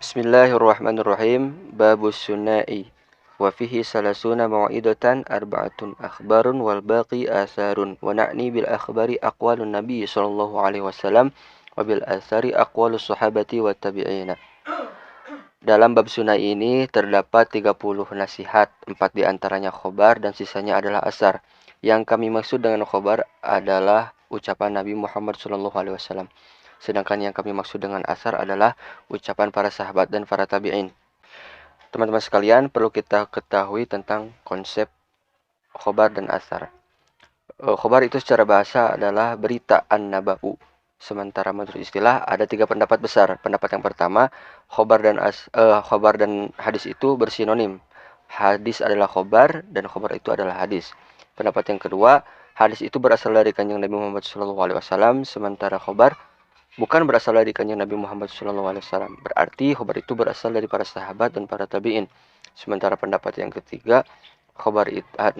Bismillahirrahmanirrahim. Babus sunai. Wa fihi salasuna mau'idatan arba'atun akhbarun wal baqi asarun. Wa na'ni bil akhbari aqwalun nabi sallallahu alaihi wasallam wa bil asari aqwalus sahabati wa tabi'ina. Dalam bab sunai ini terdapat 30 nasihat, 4 diantaranya khobar dan sisanya adalah asar. Yang kami maksud dengan khobar adalah ucapan Nabi Muhammad sallallahu alaihi wasallam. Sedangkan yang kami maksud dengan asar adalah ucapan para sahabat dan para tabi'in. Teman-teman sekalian, perlu kita ketahui tentang konsep khobar dan asar. Khobar itu secara bahasa adalah berita an-naba'u. Sementara menurut istilah ada 3 pendapat besar. Pendapat yang pertama, khobar dan hadis itu bersinonim. Hadis adalah khobar dan khobar itu adalah hadis. Pendapat yang kedua, hadis itu berasal dari kanjeng Nabi Muhammad SAW, sementara khobar bukan berasal dari kanjeng Nabi Muhammad SAW. Berarti khobar itu berasal dari para sahabat dan para tabi'in. Sementara pendapat yang ketiga,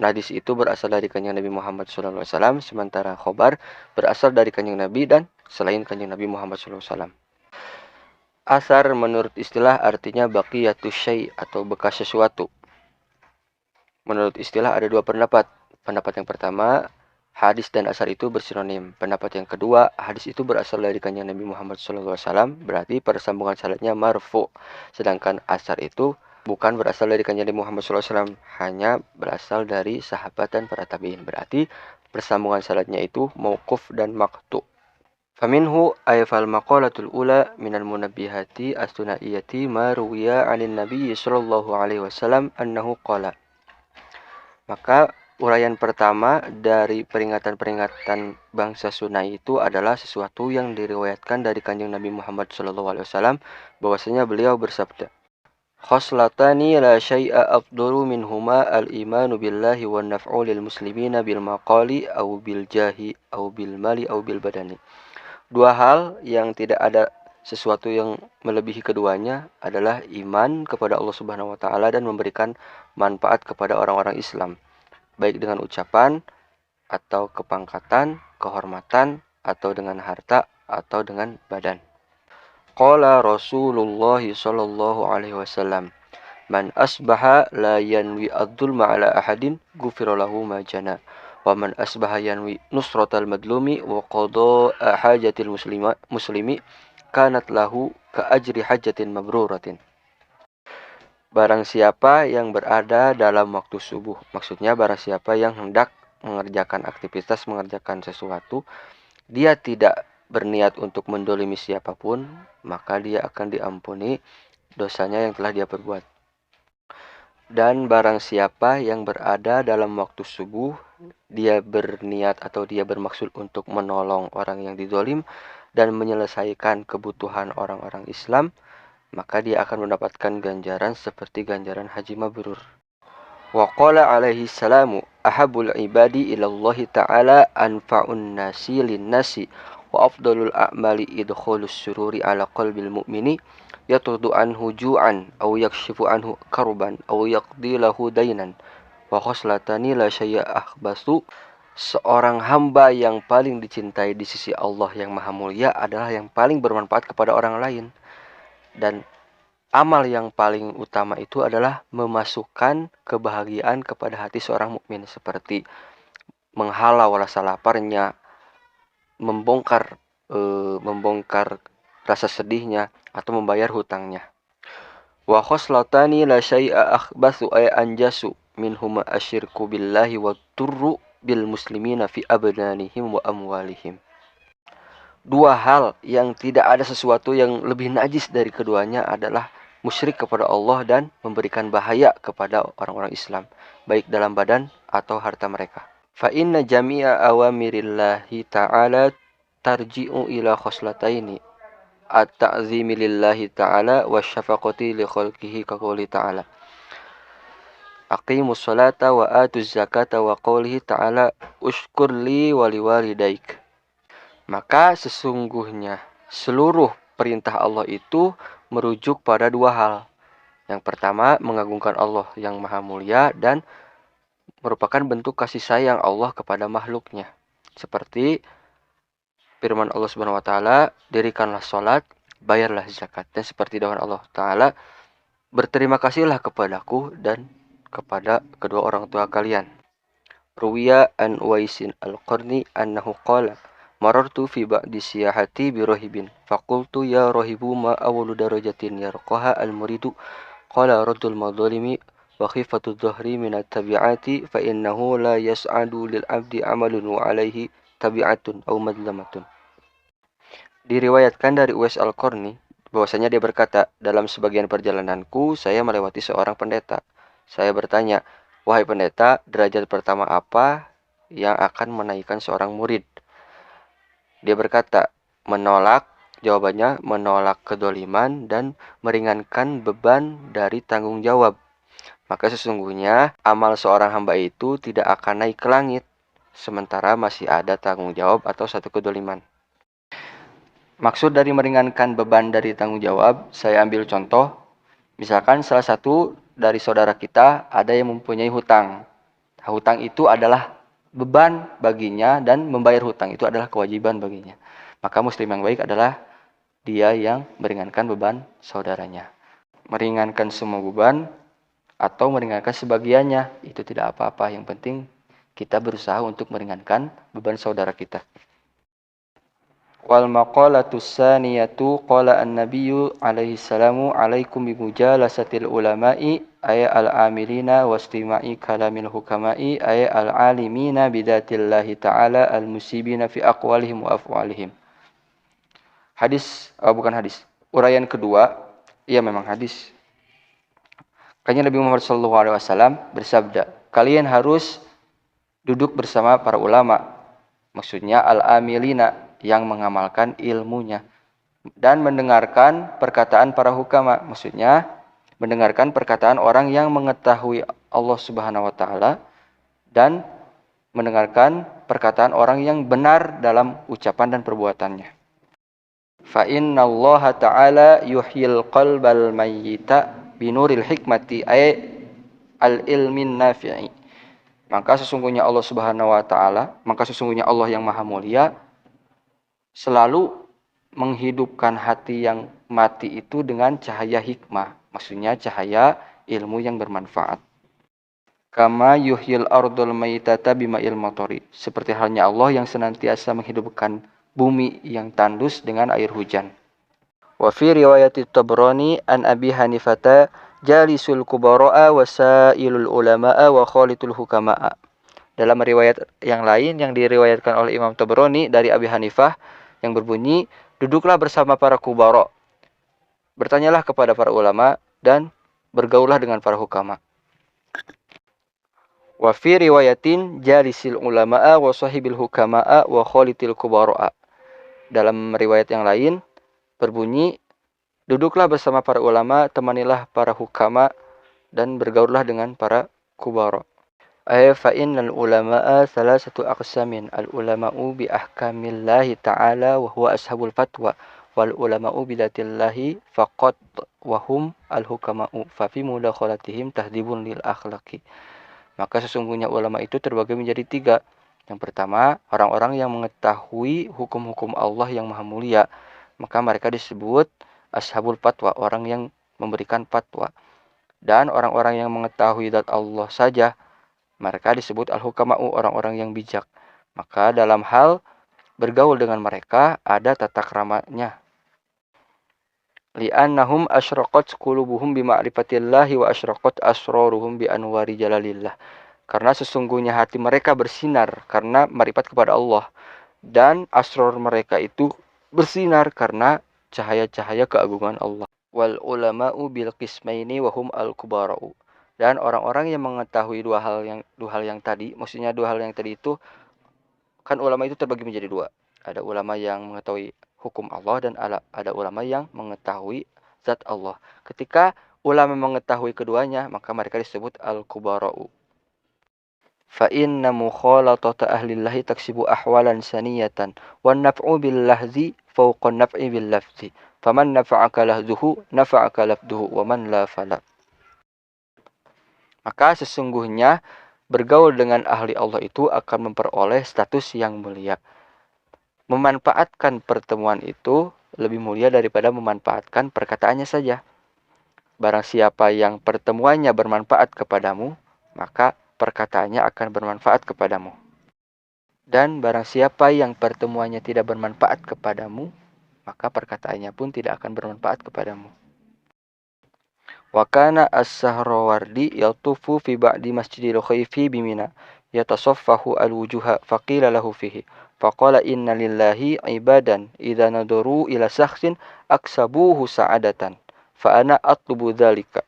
hadis itu berasal dari kanjeng Nabi Muhammad SAW. Sementara khobar berasal dari kanjeng Nabi dan selain kanjeng Nabi Muhammad SAW. Asar menurut istilah artinya baqiyatus syai' atau bekas sesuatu. Menurut istilah ada 2 pendapat. Pendapat yang pertama, hadis dan asar itu bersinonim. Pendapat yang kedua, hadis itu berasal dari kanjeng Nabi Muhammad SAW, berarti persambungan sanadnya marfu. Sedangkan asar itu bukan berasal dari kanjeng Nabi Muhammad SAW, hanya berasal dari sahabat dan para tabi'in. Berarti persambungan sanadnya itu mauquf dan maqtu. Faminhu ay fal maqalatul ula minal munabbihati as-sunaiyati ma ruwiya 'anil nabiy sallallahu alaihi wasallam annahu qala. Maka uraian pertama dari peringatan-peringatan bangsa Sunai itu adalah sesuatu yang diriwayatkan dari kanjeng Nabi Muhammad SAW, bahwasanya beliau bersabda, khoslatani la syai'a afdalu minhuma al-imanu billahi wa naf'u lil muslimina bil maqali au bil jahi au bil mali au bil badani. 2 hal yang tidak ada sesuatu yang melebihi keduanya adalah iman kepada Allah Subhanahu wa taala dan memberikan manfaat kepada orang-orang Islam, baik dengan ucapan atau kepangkatan, kehormatan, atau dengan harta atau dengan badan. Qala Rasulullah sallallahu alaihi wasallam, man asbaha la yanwi ad-dhulma ala ahadin ghufira lahu ma jana. Wa man asbaha yanwi nusratal madlumi wa qada'a hajatil muslimi kanat lahu ka ajri hajatin mabruratin. Barang siapa yang berada dalam waktu subuh, maksudnya barang siapa yang hendak mengerjakan aktivitas, mengerjakan sesuatu, dia tidak berniat untuk mendolimi siapapun, maka dia akan diampuni dosanya yang telah dia perbuat. Dan barang siapa yang berada dalam waktu subuh, dia berniat atau dia bermaksud untuk menolong orang yang dizolim dan menyelesaikan kebutuhan orang-orang Islam, maka dia akan mendapatkan ganjaran seperti ganjaran haji mabrur. Wa qala alaihi salamu ahabul ibadi ilallahi ta'ala anfa'un nasi lin nasi wa afdalul a'mali idkhulus sururi ala qalbil mu'mini yatudu anhu ju'an aw yakshifu anhu karban aw yaqdi lahu dainan wa khoslatani la syai'a akhbasu. Seorang hamba yang paling dicintai di sisi Allah yang Maha Mulia adalah yang paling bermanfaat kepada orang lain. Dan amal yang paling utama itu adalah memasukkan kebahagiaan kepada hati seorang mukmin, seperti menghalau rasa laparnya, membongkar rasa sedihnya, atau membayar hutangnya. Wa khoslatani la syai'a akhbathu ay anjasu minhuma asyirku billahi wa turru bil muslimina fi abdanihim wa amwalihim. 2 hal yang tidak ada sesuatu yang lebih najis dari keduanya adalah musyrik kepada Allah dan memberikan bahaya kepada orang-orang Islam, baik dalam badan atau harta mereka. Fa inna jami'a awamirillahi ta'ala tarji'u ila khoslataini at-ta'zimi lillahi ta'ala wa syafaqati li khalqihi ka qouli ta'ala aqimus salata wa atuz zakata wa qoulihi ta'ala ushkur li wa liwalidaik. Maka sesungguhnya seluruh perintah Allah itu merujuk pada 2 hal. Yang pertama, mengagungkan Allah yang Maha Mulia dan merupakan bentuk kasih sayang Allah kepada makhluknya. Seperti firman Allah Subhanahu wa taala, dirikanlah salat bayarlah zakat. Dan seperti firman Allah Ta'ala, berterima kasihlah kepadaku dan kepada kedua orang tua kalian. Ruwiya an Uwaisin al-Qarni annahu qala marartu fi ba'di siyahati bi rahibin faqultu ya rahibu ma awwalu darajatin yarqaha al-muridu qala raddul madhalimi wa khifatu dhahri min at-tabi'ati fa innahu la yas'adu lil 'abdi 'amalun wa 'alaihi tabi'atun aw madlamatun. Diriwayatkan dari Uwais al-Qarni bahwasanya dia berkata, dalam sebagian perjalananku saya melewati seorang pendeta. Saya bertanya, wahai pendeta, derajat pertama apa yang akan menaikkan seorang murid? Dia berkata, jawabannya menolak kedoliman dan meringankan beban dari tanggung jawab. Maka sesungguhnya amal seorang hamba itu tidak akan naik ke langit, sementara masih ada tanggung jawab atau satu kedoliman. Maksud dari meringankan beban dari tanggung jawab, saya ambil contoh. Misalkan salah satu dari saudara kita ada yang mempunyai hutang. Hutang itu adalah beban baginya dan membayar hutang itu adalah kewajiban baginya. Maka muslim yang baik adalah dia yang meringankan beban saudaranya. Meringankan semua beban atau meringankan sebagiannya itu tidak apa-apa. Yang penting kita berusaha untuk meringankan beban saudara kita. Wal maqalatu tsaniyatu qala an-nabiyyu alaihi salamu alaikum bi mujalasatil ulama'i ay al-amilina wastima'i kalamil hukama'i ay al-alimina bidatillahi ta'ala al-musibina fi aqwalihim wa af'alihim. Bukan hadis. Uraian kedua, iya memang hadis. Kanjeng Nabi Muhammad SAW bersabda, kalian harus duduk bersama para ulama. Maksudnya al-amilina, yang mengamalkan ilmunya, dan mendengarkan perkataan para hukama, maksudnya mendengarkan perkataan orang yang mengetahui Allah Subhanahu wa taala dan mendengarkan perkataan orang yang benar dalam ucapan dan perbuatannya. Fa innallaha ta'ala yuhyil qalbal mayyita binuril hikmati ay al-ilmin nafi'i. Maka sesungguhnya Allah yang Maha Mulia selalu menghidupkan hati yang mati itu dengan cahaya hikmah. Maksudnya cahaya ilmu yang bermanfaat. Kama yuhyil ardul maitata bima'il matori. Seperti halnya Allah yang senantiasa menghidupkan bumi yang tandus dengan air hujan. Wa fi riwayat Tabrani an Abi Hanifata jalisul kubara'a wa sa'ilul ulama'a wa khalitul hukama'a. Dalam riwayat yang lain yang diriwayatkan oleh Imam Tabrani dari Abi Hanifah yang berbunyi, duduklah bersama para kubara, bertanyalah kepada para ulama, dan bergaullah dengan para hukama. Wa fi riwayatin jalisil ulama'a wa sahibil hukama'a wa khalitil kubara'a. Dalam riwayat yang lain berbunyi, duduklah bersama para ulama, temanilah para hukama, dan bergaullah dengan para kubara. Fa innal ulama'a salasatu aqsamin, al ulama'u bi ahkamillahi ta'ala wa huwa ashabul fatwa, wal ulama'u bidatillahi faqat wa hum al hukama'u fa fi mudakhalatihim tahdibun lil akhlaqi. Maka sesungguhnya ulama itu terbagi menjadi 3. Yang pertama, orang-orang yang mengetahui hukum-hukum Allah yang Maha Mulia, maka mereka disebut ashabul fatwa, orang yang memberikan fatwa. Dan orang-orang yang mengetahui zat Allah saja, mereka disebut al-hukama'u, orang-orang yang bijak. Maka dalam hal bergaul dengan mereka ada tata kramanya. Li'annahum asyraqat qulubuhum bima'rifatillahi wa asyraqat asraruhum bi anwari jalalillah. Karena sesungguhnya hati mereka bersinar karena ma'rifat kepada Allah, dan asrar mereka itu bersinar karena cahaya-cahaya keagungan Allah. Wal ulama'u bil qismaini wa hum al-kubara'u. Dan orang-orang yang mengetahui dua hal yang tadi, maksudnya dua hal yang tadi itu, kan ulama itu terbagi menjadi 2. Ada ulama yang mengetahui hukum Allah dan ada ulama yang mengetahui zat Allah. Ketika ulama mengetahui keduanya, maka mereka disebut al-kubara'u. Fa inna mukhalatata ahlillahi taksibu ahwalan saniyatan wan naf'u bil lahzi fawqa naf'i bil lafzi. Faman nafa'aka lahzuhu nafa'aka lafduhu wa man la fala. Maka sesungguhnya bergaul dengan ahli Allah itu akan memperoleh status yang mulia. Memanfaatkan pertemuan itu lebih mulia daripada memanfaatkan perkataannya saja. Barang siapa yang pertemuannya bermanfaat kepadamu, maka perkataannya akan bermanfaat kepadamu. Dan barang siapa yang pertemuannya tidak bermanfaat kepadamu, maka perkataannya pun tidak akan bermanfaat kepadamu. Wa kana as-Sahrawardi yatufu fi ba'di masjidil khayfi bimina yatasaffahu al-wujuha faqila lahu fihi faqala inna lillahi ibadan idza nadaru ila shakhsin aksabuhu sa'adatan fa ana atlubu dzalika.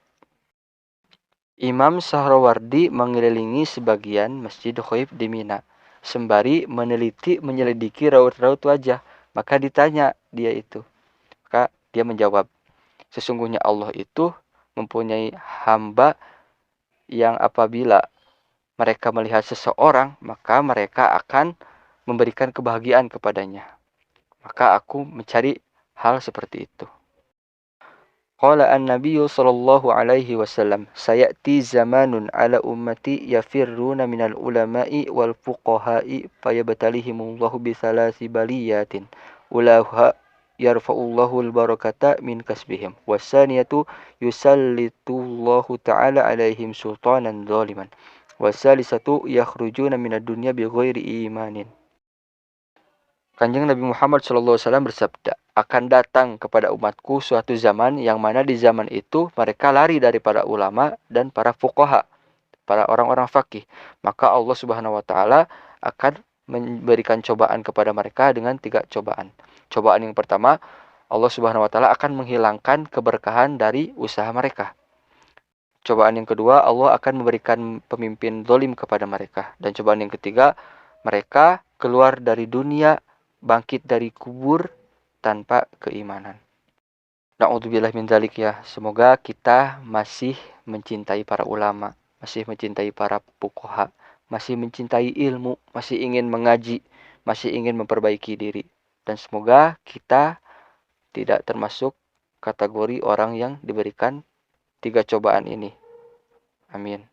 Imam Sahrawardi mengelilingi sebagian Masjid Khaif di Mina sembari menyelidiki raut-raut wajah. Maka ditanya dia itu, maka dia menjawab, sesungguhnya Allah itu mempunyai hamba yang apabila mereka melihat seseorang, maka mereka akan memberikan kebahagiaan kepadanya. Maka aku mencari hal seperti itu. Qala an-nabiyyu sallallahu alaihi wasallam, sayati zamanun ala ummati yafirruna minal ulama'i wal fuqaha'i fayabtalihimullahu bi thalathi baliyatin. Ulaha yarfa'ullahu al-barakata min kasbihim. Wasaniyatu yusallitullahu ta'ala alaihim sultanan zaliman. Wasalisatu yakhrujuna minad dunya bi ghairi imanin. Kanjeng Nabi Muhammad SAW bersabda, akan datang kepada umatku suatu zaman yang mana di zaman itu mereka lari dari para ulama dan para fuqaha, para orang-orang fakih. Maka Allah Subhanahu wa taala akan memberikan cobaan kepada mereka dengan 3 cobaan. Cobaan yang pertama, Allah Subhanahu wa taala akan menghilangkan keberkahan dari usaha mereka. Cobaan yang kedua, Allah akan memberikan pemimpin zalim kepada mereka. Dan cobaan yang ketiga, mereka keluar dari dunia, bangkit dari kubur tanpa keimanan. Na'udzubillah min dzalik ya. Semoga kita masih mencintai para ulama, masih mencintai para fuqaha, masih mencintai ilmu, masih ingin mengaji, masih ingin memperbaiki diri. Dan semoga kita tidak termasuk kategori orang yang diberikan 3 cobaan ini. Amin.